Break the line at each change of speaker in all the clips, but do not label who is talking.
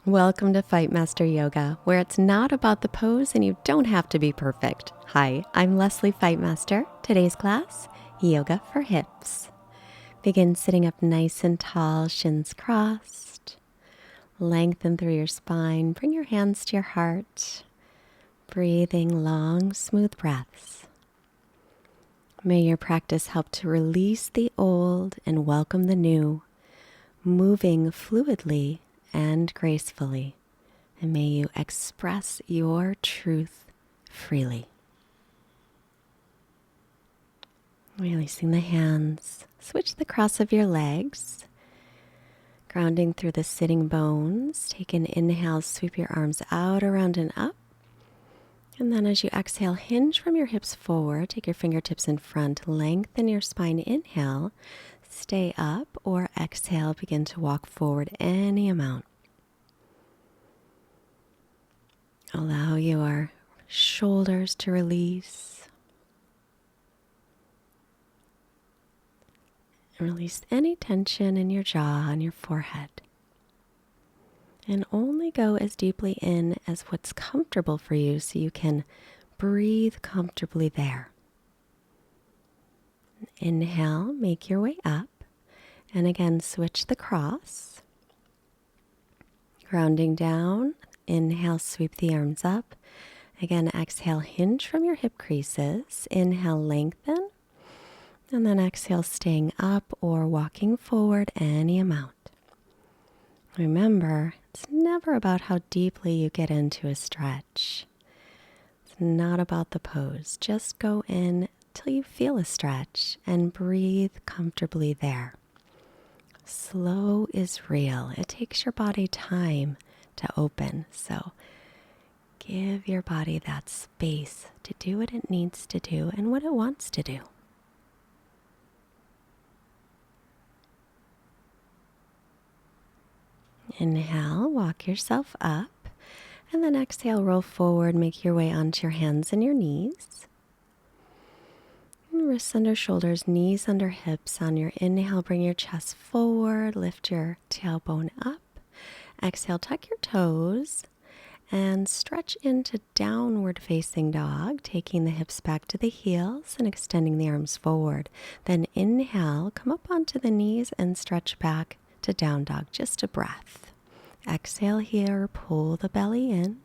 Welcome to Fightmaster Yoga, where it's not about the pose and you don't have to be perfect. Hi, I'm Leslie Fightmaster. Today's class, Yoga for Hips. Begin sitting up nice and tall, shins crossed. Lengthen through your spine. Bring your hands to your heart. Breathing long, smooth breaths. May your practice help to release the old and welcome the new, moving fluidly and gracefully, and may you express your truth freely. Releasing the hands, switch the cross of your legs, grounding through the sitting bones. Take an inhale, sweep your arms out, around, and up. And then as you exhale, hinge from your hips forward, take your fingertips in front, lengthen your spine, inhale, stay up, or exhale, begin to walk forward any amount. Allow your shoulders to release. Release any tension in your jaw and your forehead. And only go as deeply in as what's comfortable for you so you can breathe comfortably there. Inhale, make your way up. And again, switch the cross. Grounding down. Inhale, sweep the arms up. Again, exhale, hinge from your hip creases. Inhale, lengthen. And then exhale, staying up or walking forward any amount. Remember, it's never about how deeply you get into a stretch. It's not about the pose. Just go in till you feel a stretch and breathe comfortably there. Slow is real. It takes your body time to open. So give your body that space to do what it needs to do and what it wants to do. Inhale, walk yourself up, and then exhale, roll forward, make your way onto your hands and your knees. And wrists under shoulders, knees under hips. On your inhale, bring your chest forward, lift your tailbone up. Exhale, tuck your toes and stretch into downward facing dog, taking the hips back to the heels and extending the arms forward. Then inhale, come up onto the knees and stretch back to down dog, just a breath. Exhale here, pull the belly in.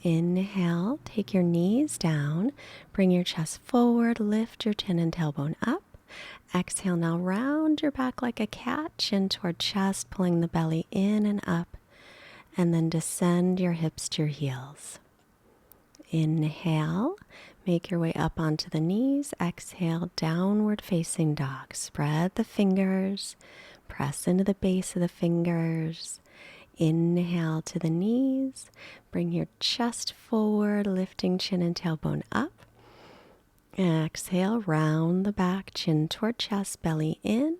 Inhale, take your knees down, bring your chest forward, lift your chin and tailbone up. Exhale, now round your back like a cat, chin toward chest, pulling the belly in and up, and then descend your hips to your heels. Inhale, make your way up onto the knees. Exhale, downward facing dog. Spread the fingers, press into the base of the fingers. Inhale to the knees, bring your chest forward, lifting chin and tailbone up. Exhale, round the back, chin toward chest, belly in,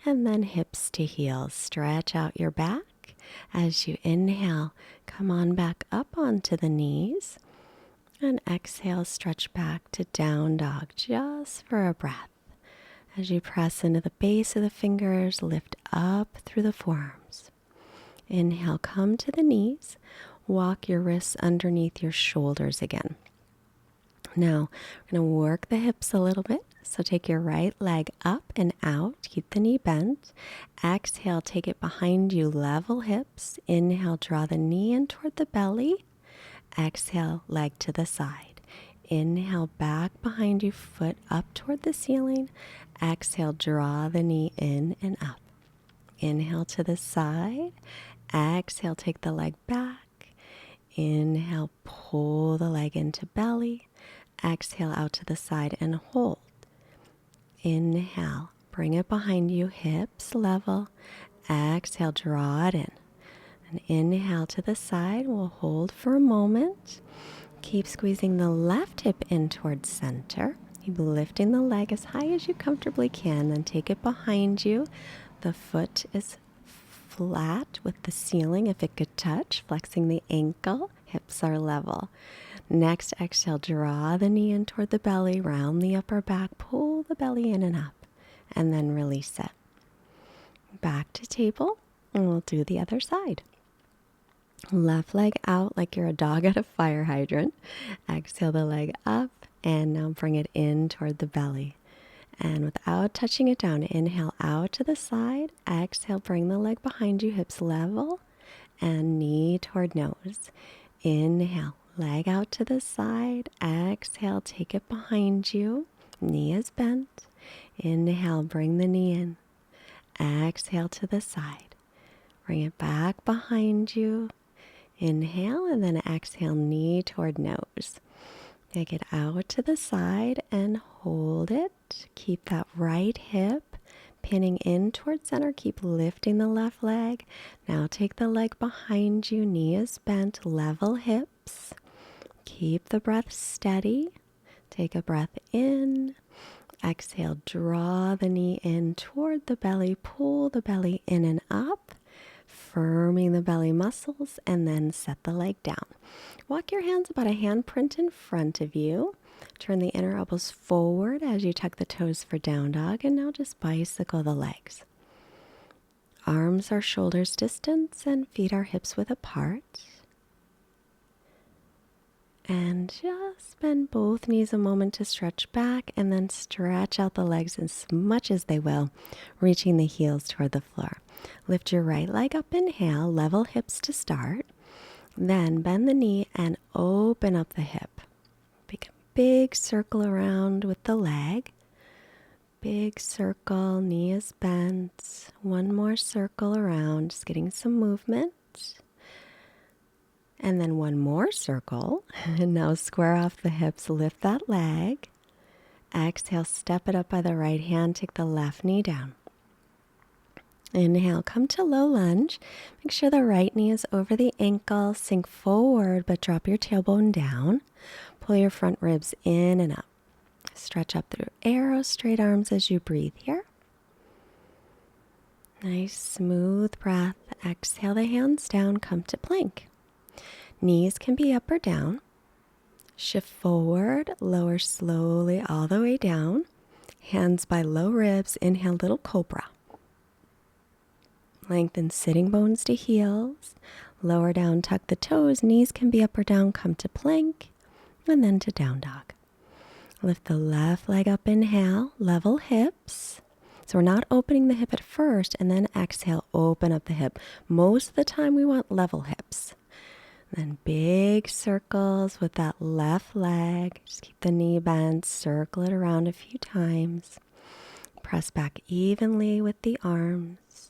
and then hips to heels. Stretch out your back. As you inhale, come on back up onto the knees, and exhale, stretch back to down dog, just for a breath. As you press into the base of the fingers, lift up through the forearms. Inhale, come to the knees. Walk your wrists underneath your shoulders again. Now, we're going to work the hips a little bit. So take your right leg up and out. Keep the knee bent. Exhale, take it behind you. Level hips. Inhale, draw the knee in toward the belly. Exhale, leg to the side. Inhale, back behind you, foot up toward the ceiling. Exhale, draw the knee in and up. Inhale to the side. Exhale, take the leg back. Inhale, pull the leg into belly. Exhale, out to the side and hold. Inhale, bring it behind you, hips level. Exhale, draw it in. And inhale to the side. We'll hold for a moment. Keep squeezing the left hip in towards center. Keep lifting the leg as high as you comfortably can. Then take it behind you. The foot is flat with the ceiling if it could touch. Flexing the ankle. Hips are level. Next, exhale, draw the knee in toward the belly. Round the upper back. Pull the belly in and up. And then release it. Back to table. And we'll do the other side. Left leg out like you're a dog at a fire hydrant. Exhale the leg up and now bring it in toward the belly. And without touching it down, inhale out to the side. Exhale, bring the leg behind you, hips level, and knee toward nose. Inhale, leg out to the side. Exhale, take it behind you. Knee is bent. Inhale, bring the knee in. Exhale to the side. Bring it back behind you. Inhale, and then exhale, knee toward nose. Take it out to the side and hold it. Keep that right hip pinning in towards center. Keep lifting the left leg. Now take the leg behind you. Knee is bent. Level hips. Keep the breath steady. Take a breath in. Exhale, draw the knee in toward the belly. Pull the belly in and up, firming the belly muscles, and then set the leg down. Walk your hands about a handprint in front of you. Turn the inner elbows forward as you tuck the toes for down dog, and now just bicycle the legs. Arms are shoulders distance and feet are hips width apart. And just bend both knees a moment to stretch back, and then stretch out the legs as much as they will, reaching the heels toward the floor. Lift your right leg up, inhale, level hips to start. Then bend the knee and open up the hip. Make a big circle around with the leg. Big circle, knee is bent. One more circle around, just getting some movement. And then one more circle. And now square off the hips, lift that leg. Exhale, step it up by the right hand, take the left knee down. Inhale, come to low lunge. Make sure the right knee is over the ankle. Sink forward, but drop your tailbone down. Pull your front ribs in and up. Stretch up through arrow, straight arms as you breathe here. Nice, smooth breath. Exhale the hands down, come to plank. Knees can be up or down. Shift forward, lower slowly all the way down. Hands by low ribs, inhale little cobra. Lengthen sitting bones to heels. Lower down, tuck the toes. Knees can be up or down, come to plank. And then to down dog. Lift the left leg up, inhale, level hips. So we're not opening the hip at first, and then exhale, open up the hip. Most of the time we want level hips. Then big circles with that left leg. Just keep the knee bent, circle it around a few times. Press back evenly with the arms.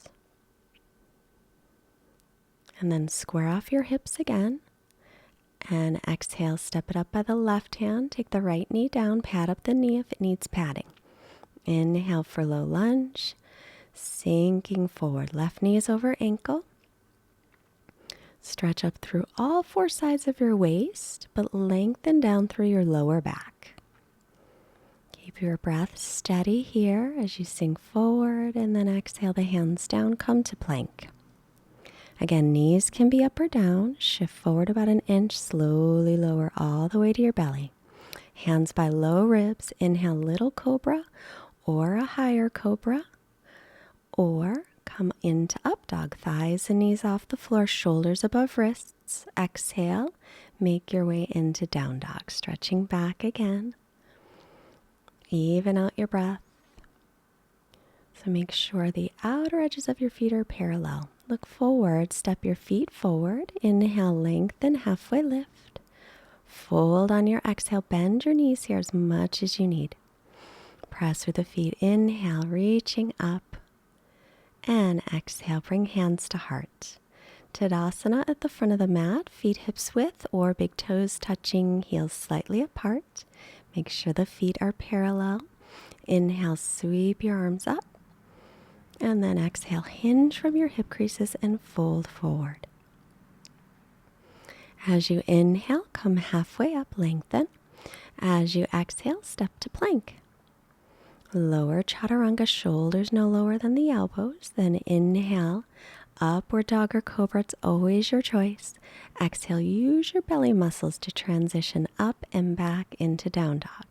And then square off your hips again. And exhale, step it up by the left hand. Take the right knee down, pad up the knee if it needs padding. Inhale for low lunge. Sinking forward. Left knee is over ankle. Stretch up through all four sides of your waist, but lengthen down through your lower back. Keep your breath steady here as you sink forward, and then exhale the hands down, come to plank. Again, knees can be up or down. Shift forward about an inch, slowly lower all the way to your belly. Hands by low ribs, inhale little cobra or a higher cobra, or come into up dog, thighs and knees off the floor, shoulders above wrists. Exhale, make your way into down dog, stretching back again. Even out your breath. So make sure the outer edges of your feet are parallel. Look forward, step your feet forward. Inhale, lengthen, halfway lift. Fold on your exhale, bend your knees here as much as you need. Press through the feet, inhale, reaching up. And exhale, bring hands to heart. Tadasana at the front of the mat, feet hips width or big toes touching, heels slightly apart. Make sure the feet are parallel. Inhale, sweep your arms up. And then exhale, hinge from your hip creases and fold forward. As you inhale, come halfway up, lengthen. As you exhale, step to plank. Lower chaturanga, shoulders no lower than the elbows. Then inhale, upward dog or cobra, it's always your choice. Exhale, use your belly muscles to transition up and back into down dog.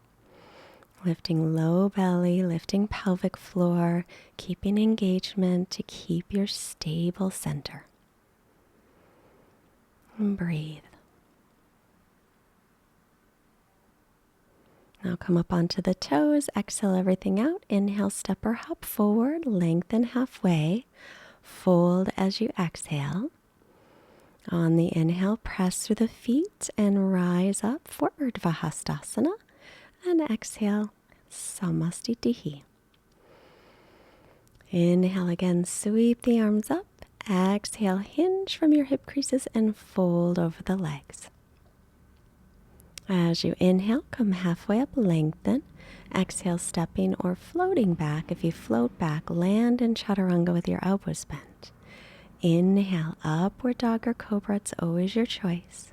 Lifting low belly, lifting pelvic floor, keeping engagement to keep your stable center. And breathe. Now come up onto the toes, exhale everything out. Inhale, step or hop forward, lengthen halfway, fold as you exhale. On the inhale, press through the feet and rise up for Urdhva Hastasana. And exhale, Samastitihi. Inhale again, sweep the arms up. Exhale, hinge from your hip creases and fold over the legs. As you inhale, come halfway up, lengthen. Exhale, stepping or floating back. If you float back, land in Chaturanga with your elbows bent. Inhale, upward dog or cobra. It's always your choice.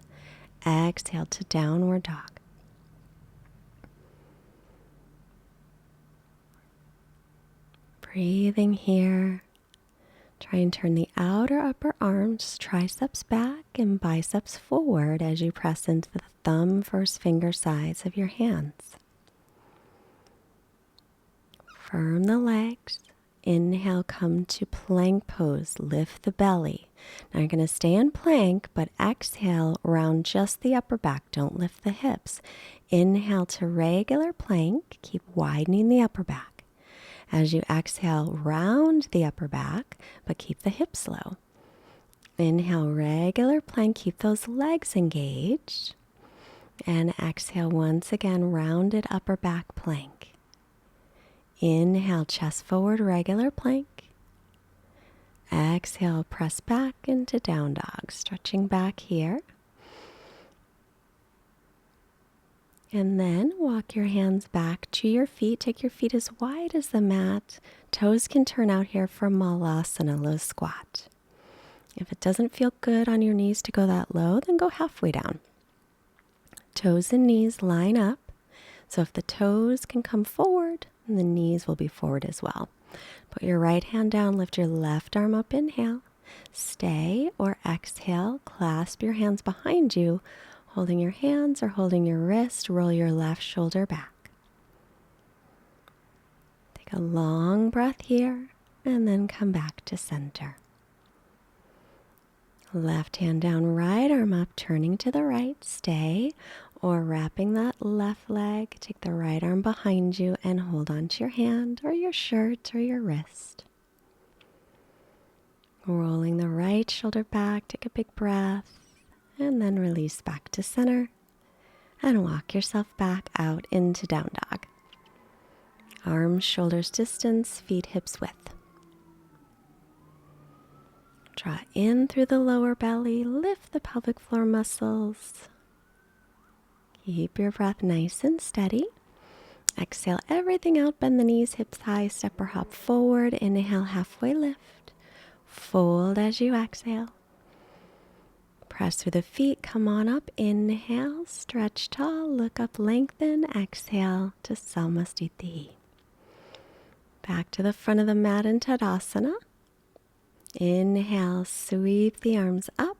Exhale to downward dog. Breathing here. Try and turn the outer upper arms, triceps back and biceps forward as you press into the thumb, first finger sides of your hands. Firm the legs. Inhale, come to plank pose. Lift the belly. Now you're going to stay in plank, but exhale, round just the upper back. Don't lift the hips. Inhale to regular plank. Keep widening the upper back. As you exhale, round the upper back, but keep the hips low. Inhale, regular plank. Keep those legs engaged. And exhale once again, rounded upper back plank. Inhale, chest forward, regular plank. Exhale, press back into down dog, stretching back here. And then walk your hands back to your feet. Take your feet as wide as the mat. Toes can turn out here for Malasana, low squat. If it doesn't feel good on your knees to go that low, then go halfway down. Toes and knees line up. So if the toes can come forward, the knees will be forward as well. Put your right hand down, lift your left arm up, inhale. Stay or exhale, clasp your hands behind you, holding your hands or holding your wrist, roll your left shoulder back. Take a long breath here and then come back to center. Left hand down, right arm up, turning to the right, stay, or wrapping that left leg, take the right arm behind you and hold onto your hand or your shirt or your wrist. Rolling the right shoulder back, take a big breath, and then release back to center and walk yourself back out into down dog. Arms, shoulders distance, feet hips width. Draw in through the lower belly, lift the pelvic floor muscles. Keep your breath nice and steady. Exhale everything out, bend the knees, hips high, step or hop forward. Inhale, halfway lift. Fold as you exhale. Press through the feet, come on up. Inhale, stretch tall, look up, lengthen. Exhale to Samastiti. Back to the front of the mat in Tadasana. Inhale, sweep the arms up.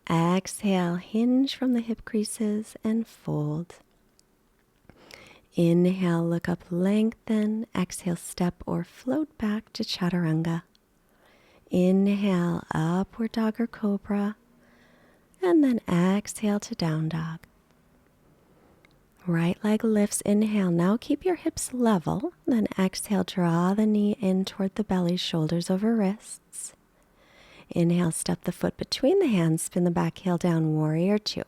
Exhale, hinge from the hip creases and fold. Inhale, look up, lengthen. Exhale, step or float back to Chaturanga. Inhale, upward dog or cobra. And then exhale to down dog. Right leg lifts, inhale. Now keep your hips level. Then exhale, draw the knee in toward the belly, shoulders over wrists. Inhale, step the foot between the hands, spin the back heel down, warrior two.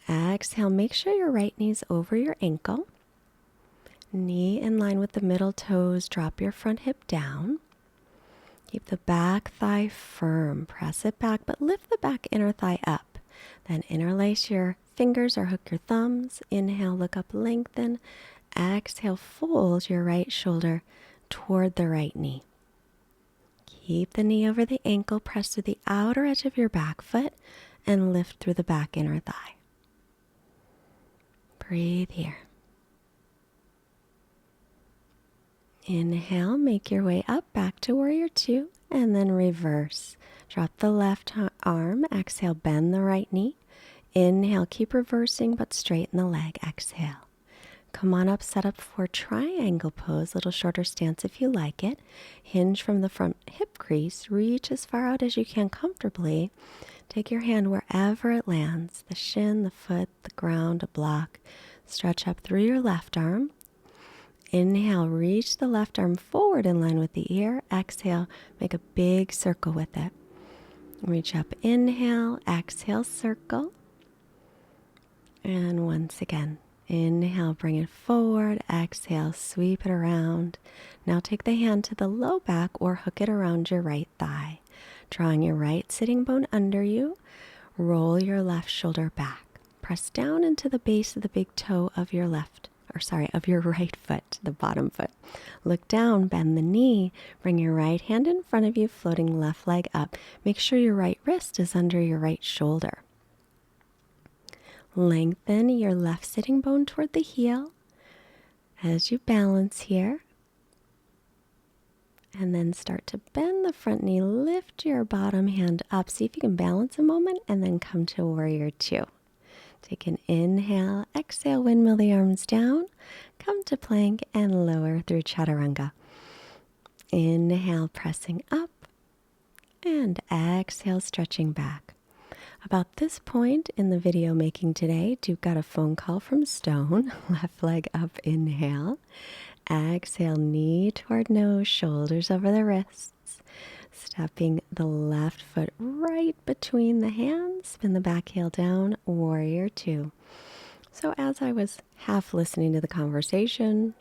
Exhale, make sure your right knee's over your ankle. Knee in line with the middle toes, drop your front hip down. Keep the back thigh firm, press it back, but lift the back inner thigh up. Then interlace your fingers or hook your thumbs. Inhale, look up, lengthen. Exhale, fold your right shoulder toward the right knee. Keep the knee over the ankle, press to the outer edge of your back foot, and lift through the back inner thigh. Breathe here. Inhale, make your way up back to warrior two, and then reverse. Drop the left arm, exhale, bend the right knee. Inhale, keep reversing, but straighten the leg, exhale. come on up, set up for triangle pose, little shorter stance if you like it. Hinge from the front hip crease, reach as far out as you can comfortably. Take your hand wherever it lands, the shin, the foot, the ground, a block. Stretch up through your left arm. Inhale, reach the left arm forward in line with the ear. Exhale, make a big circle with it. Reach up, inhale, exhale, circle. And once again, inhale, bring it forward. Exhale, sweep it around. Now take the hand to the low back or hook it around your right thigh. Drawing your right sitting bone under you, roll your left shoulder back. Press down into the base of the big toe of your of your right foot, the bottom foot. Look down, bend the knee, bring your right hand in front of you, floating left leg up. Make sure your right wrist is under your right shoulder. Lengthen your left sitting bone toward the heel as you balance here. And then start to bend the front knee, lift your bottom hand up. See if you can balance a moment and then come to warrior two. Take an inhale, exhale, windmill the arms down, come to plank and lower through chaturanga. Inhale, pressing up, and exhale, stretching back. About this point in the video making today, Duke got a phone call from Stone. Left leg up, inhale. Exhale, knee toward nose, shoulders over the wrists. Stepping the left foot right between the hands, spin the back heel down, warrior two. So as I was half listening to the conversation,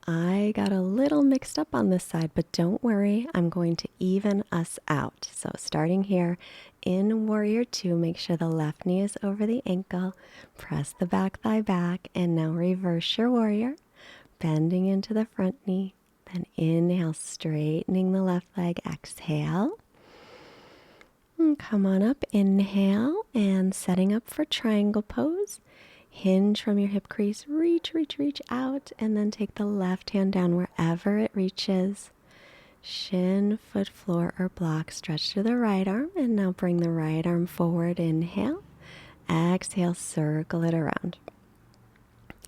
I got a little mixed up on this side, but don't worry, I'm going to even us out. So starting here in warrior two, make sure the left knee is over the ankle, press the back thigh back, and now reverse your warrior, bending into the front knee. Then inhale, straightening the left leg, exhale. And come on up, inhale, and setting up for triangle pose. Hinge from your hip crease, reach out, and then take the left hand down wherever it reaches. Shin, foot, floor, or block, stretch to the right arm, and now bring the right arm forward, inhale. Exhale, circle it around.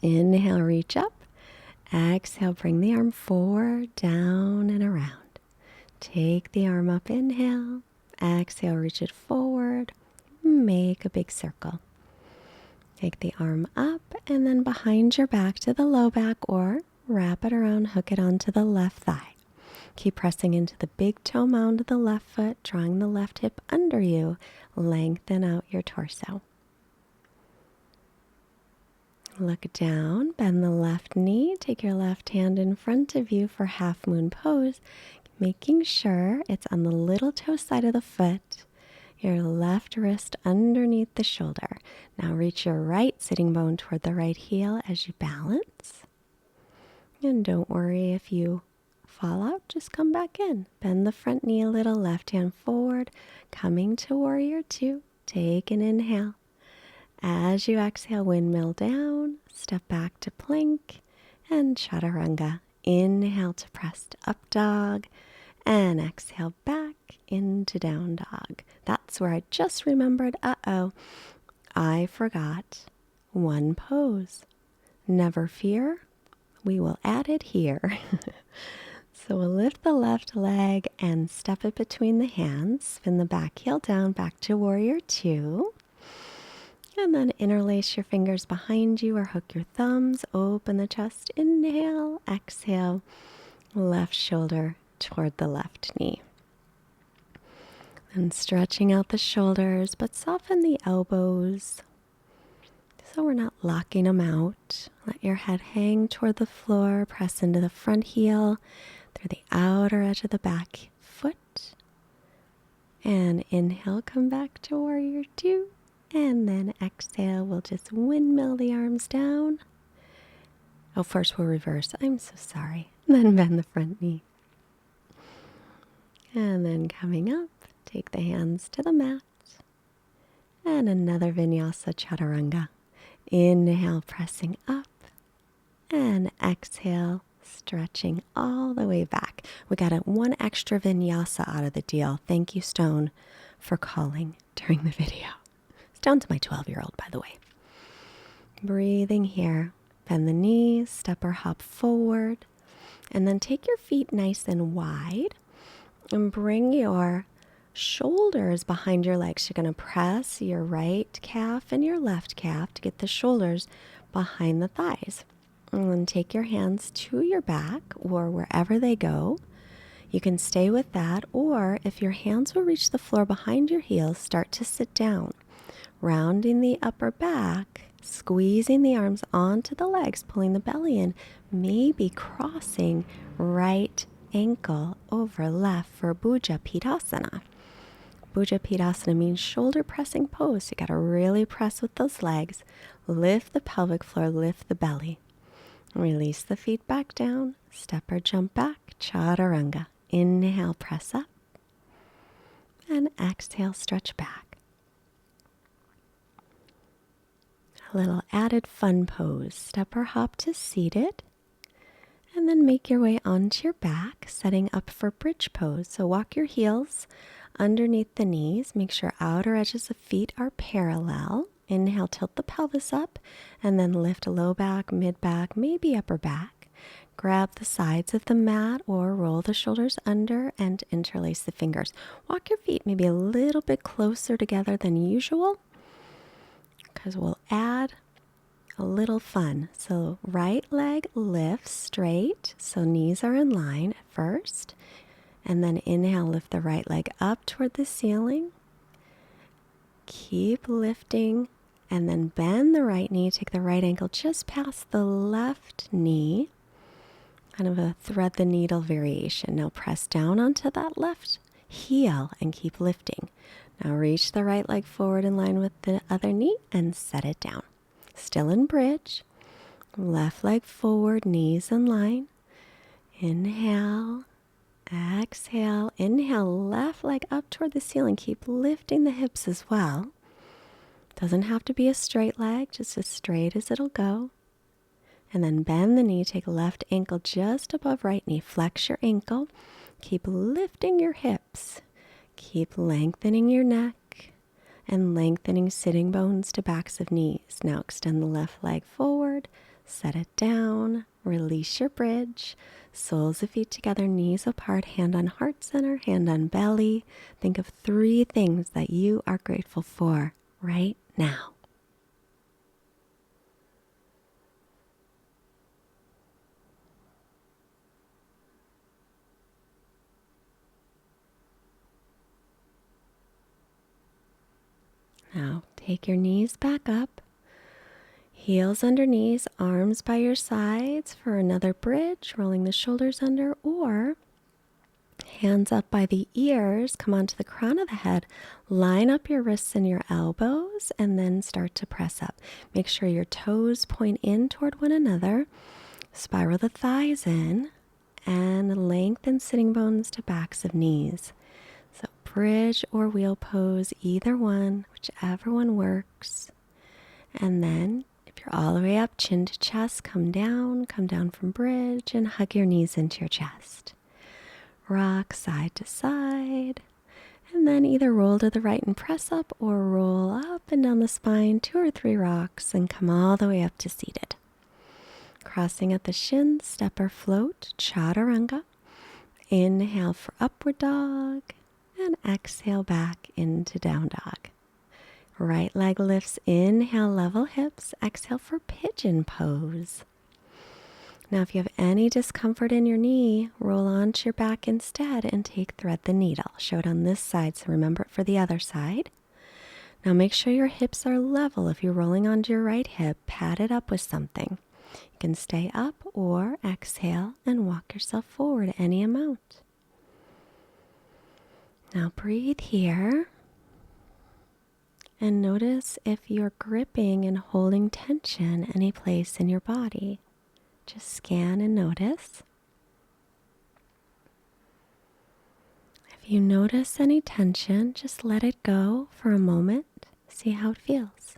Inhale, reach up. Exhale, bring the arm forward, down, and around. Take the arm up, inhale. Exhale, reach it forward. Make a big circle. Take the arm up and then behind your back to the low back or wrap it around, hook it onto the left thigh. Keep pressing into the big toe mound of the left foot, drawing the left hip under you. Lengthen out your torso. Look down, bend the left knee, take your left hand in front of you for half moon pose, making sure it's on the little toe side of the foot, your left wrist underneath the shoulder. Now reach your right sitting bone toward the right heel as you balance. And don't worry if you fall out, just come back in. Bend the front knee a little, left hand forward, coming to warrior two. Take an inhale. As you exhale, windmill down, step back to plank and chaturanga. Inhale to pressed up dog and exhale back into down dog. That's where I just remembered, I forgot one pose. Never fear, we will add it here. So we'll lift the left leg and step it between the hands. Spin the back heel down, back to warrior two. And then interlace your fingers behind you or hook your thumbs. Open the chest. Inhale, exhale. Left shoulder toward the left knee. And stretching out the shoulders, but soften the elbows so we're not locking them out. Let your head hang toward the floor. Press into the front heel through the outer edge of the back foot. And inhale, come back to warrior two. And then exhale, we'll just windmill the arms down. Oh, first we'll reverse. I'm so sorry. Then bend the front knee. And then coming up, take the hands to the mat. And another Vinyasa Chaturanga. Inhale, pressing up. And exhale, stretching all the way back. We got one extra Vinyasa out of the deal. Thank you, Stone, for calling during the video. Down to my 12-year-old, by the way. Breathing here. Bend the knees, step or hop forward, and then take your feet nice and wide and bring your shoulders behind your legs. You're going to press your right calf and your left calf to get the shoulders behind the thighs. And then take your hands to your back or wherever they go. You can stay with that, or if your hands will reach the floor behind your heels, start to sit down, rounding the upper back, squeezing the arms onto the legs, pulling the belly in, maybe crossing right ankle over left for Bhuja Pidasana. Bhuja Pidasana means shoulder pressing pose. You got to really press with those legs. Lift the pelvic floor, lift the belly. Release the feet back down, step or jump back, chaturanga. Inhale, press up, and exhale, stretch back. A little added fun pose. Step or hop to seated, and then make your way onto your back, setting up for bridge pose. So walk your heels underneath the knees. Make sure outer edges of feet are parallel. Inhale, tilt the pelvis up, and then lift low back, mid back, maybe upper back. Grab the sides of the mat or roll the shoulders under and interlace the fingers. Walk your feet maybe a little bit closer together than usual because we'll add a little fun. So right leg lifts straight, so knees are in line at first. And then inhale, lift the right leg up toward the ceiling. Keep lifting, and then bend the right knee. Take the right ankle just past the left knee. Kind of a thread the needle variation. Now press down onto that left heel and keep lifting. Now reach the right leg forward in line with the other knee and set it down. Still in bridge. Left leg forward, knees in line. Inhale, exhale. Inhale, left leg up toward the ceiling. Keep lifting the hips as well. Doesn't have to be a straight leg, just as straight as it'll go. And then bend the knee, take left ankle just above right knee. Flex your ankle. Keep lifting your hips. Keep lengthening your neck and lengthening sitting bones to backs of knees. Now extend the left leg forward, set it down, release your bridge. Soles of feet together, knees apart, hand on heart center, hand on belly. Think of 3 things that you are grateful for right now. Now take your knees back up, heels under knees, arms by your sides for another bridge, rolling the shoulders under, or hands up by the ears, come onto the crown of the head, line up your wrists and your elbows, and then start to press up. Make sure your toes point in toward one another, spiral the thighs in, and lengthen sitting bones to backs of knees. So bridge or wheel pose, either one, whichever one works. And then if you're all the way up, chin to chest, come down from bridge and hug your knees into your chest. Rock side to side. And then either roll to the right and press up or roll up and down the spine 2 or 3 rocks and come all the way up to seated. Crossing at the shins, step or float, chaturanga. Inhale for upward dog. And exhale back into down dog. Right leg lifts, inhale, level hips, exhale for pigeon pose. Now if you have any discomfort in your knee, roll onto your back instead and take thread the needle. Show it on this side, so remember it for the other side. Now make sure your hips are level. If you're rolling onto your right hip, pad it up with something. You can stay up or exhale and walk yourself forward any amount. Now breathe here and notice if you're gripping and holding tension any place in your body. Just scan and notice. If you notice any tension, just let it go for a moment. See how it feels.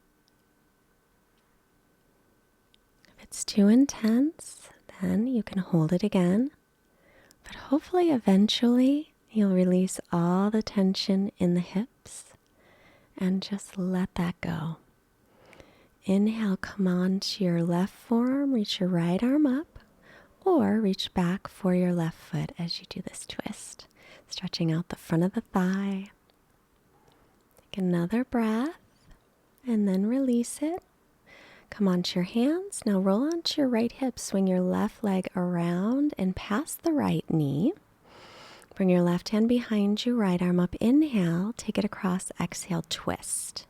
If it's too intense, then you can hold it again. But hopefully eventually you'll release all the tension in the hips and just let that go. Inhale, come on to your left forearm, reach your right arm up, or reach back for your left foot as you do this twist. Stretching out the front of the thigh. Take another breath, and then release it. Come onto your hands. Now roll onto your right hip. Swing your left leg around and past the right knee. Bring your left hand behind you, right arm up. Inhale, take it across. Exhale, twist.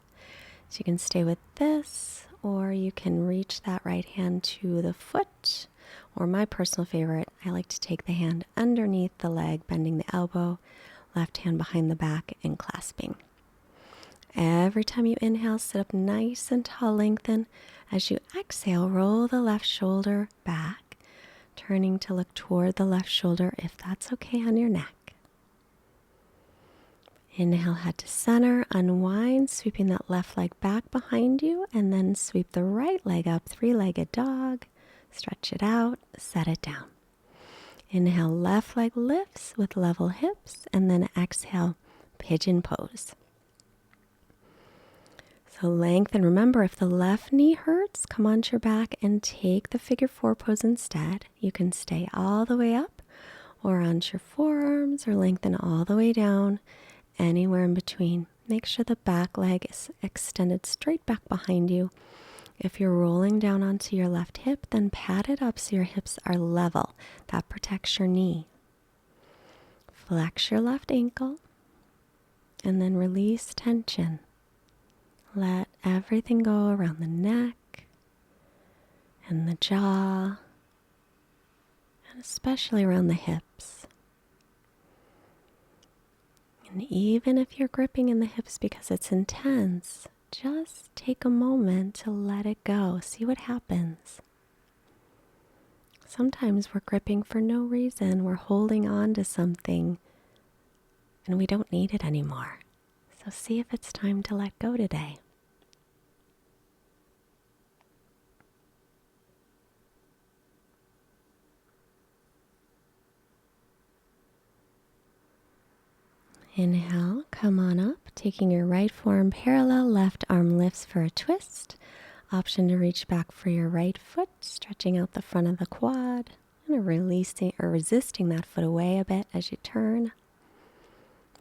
So you can stay with this, or you can reach that right hand to the foot. Or my personal favorite, I like to take the hand underneath the leg, bending the elbow, left hand behind the back and clasping. Every time you inhale, sit up nice and tall, lengthen. As you exhale, roll the left shoulder back, turning to look toward the left shoulder if that's okay on your neck. Inhale, head to center, unwind, sweeping that left leg back behind you, and then sweep the right leg up, three-legged dog. Stretch it out, set it down. Inhale, left leg lifts with level hips, and then exhale, pigeon pose. So lengthen. Remember, if the left knee hurts, come onto your back and take the figure four pose instead. You can stay all the way up or onto your forearms or lengthen all the way down, anywhere in between. Make sure the back leg is extended straight back behind you. If you're rolling down onto your left hip, then pat it up so your hips are level. That protects your knee. Flex your left ankle and then release tension. Let everything go around the neck and the jaw, and especially around the hips. And even if you're gripping in the hips because it's intense, just take a moment to let it go. See what happens. Sometimes we're gripping for no reason. We're holding on to something and we don't need it anymore. So see if it's time to let go today. Inhale, come on up, taking your right forearm parallel, left arm lifts for a twist. Option to reach back for your right foot, stretching out the front of the quad, and releasing or resisting that foot away a bit as you turn.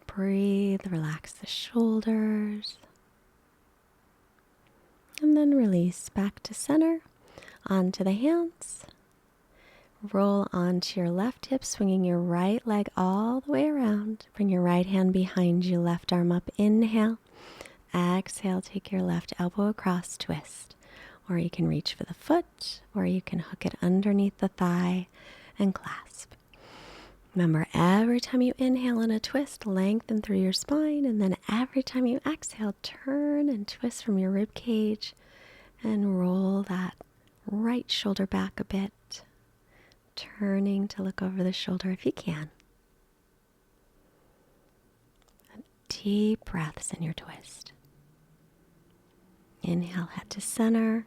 Breathe, relax the shoulders. And then release back to center, onto the hands. Roll onto your left hip, swinging your right leg all the way around. Bring your right hand behind you, left arm up. Inhale. Exhale, take your left elbow across, twist. Or you can reach for the foot, or you can hook it underneath the thigh and clasp. Remember, every time you inhale in a twist, lengthen through your spine. And then every time you exhale, turn and twist from your rib cage and roll that right shoulder back a bit. Turning to look over the shoulder if you can. Deep breaths in your twist. Inhale, head to center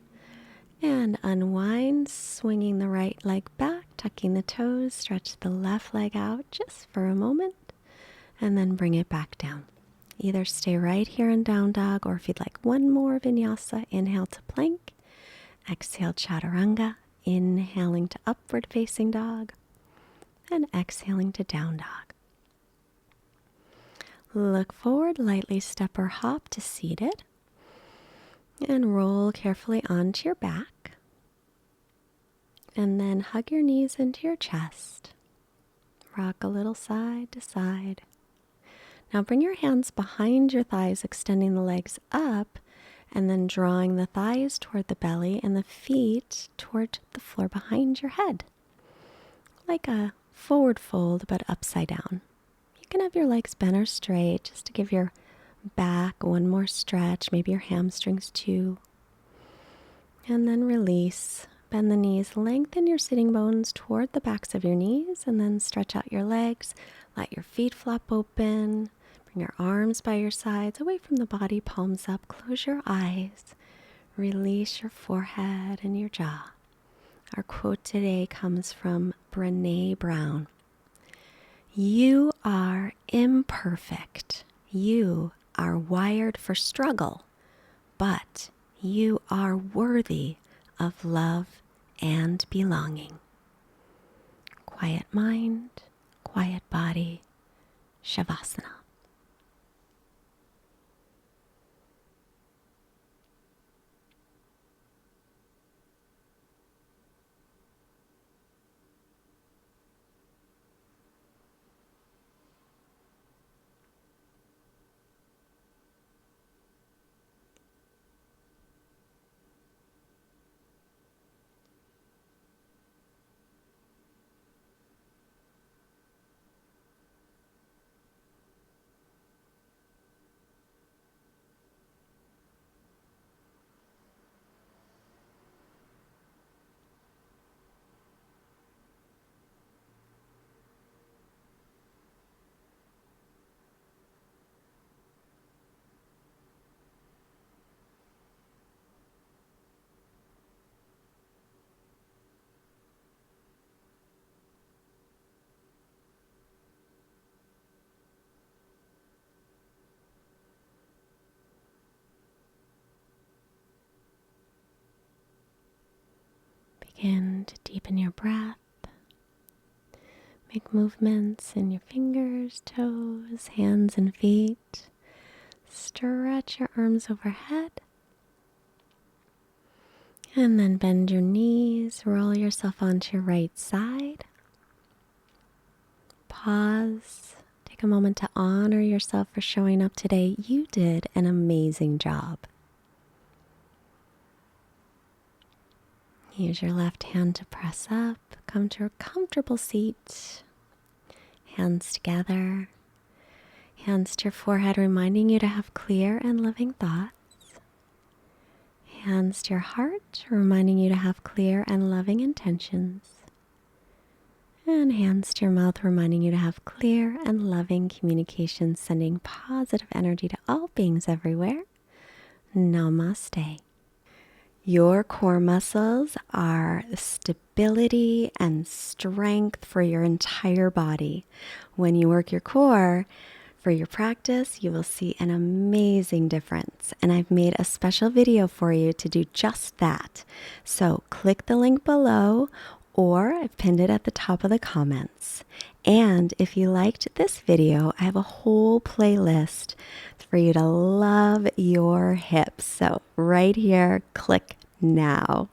and unwind, swinging the right leg back, tucking the toes, stretch the left leg out just for a moment, and then bring it back down. Either stay right here in down dog, or if you'd like one more vinyasa, inhale to plank, exhale chaturanga, inhaling to upward facing dog, and exhaling to down dog. Look forward, lightly step or hop to seated, and roll carefully onto your back. And then hug your knees into your chest. Rock a little side to side. Now bring your hands behind your thighs, extending the legs up, and then drawing the thighs toward the belly and the feet toward the floor behind your head. Like a forward fold, but upside down. You can have your legs bent or straight just to give your back one more stretch, maybe your hamstrings too. And then release. Bend the knees, lengthen your sitting bones toward the backs of your knees, and then stretch out your legs. Let your feet flop open. Bring your arms by your sides, away from the body, palms up. Close your eyes. Release your forehead and your jaw. Our quote today comes from Brené Brown. You are imperfect. You are wired for struggle, but You are worthy of love and belonging. Quiet mind, quiet body, Shavasana. Begin to deepen your breath. Make movements in your fingers, toes, hands, and feet. Stretch your arms overhead. And then bend your knees, roll yourself onto your right side. Pause. Take a moment to honor yourself for showing up today. You did an amazing job. Use your left hand to press up. Come to a comfortable seat. Hands together. Hands to your forehead, reminding you to have clear and loving thoughts. Hands to your heart, reminding you to have clear and loving intentions. And hands to your mouth, reminding you to have clear and loving communication, sending positive energy to all beings everywhere. Namaste. Your core muscles are stability and strength for your entire body. When you work your core for your practice, you will see an amazing difference. And I've made a special video for you to do just that. So click the link below, or I've pinned it at the top of the comments. And if you liked this video, I have a whole playlist for you to love your hips. So right here, click now.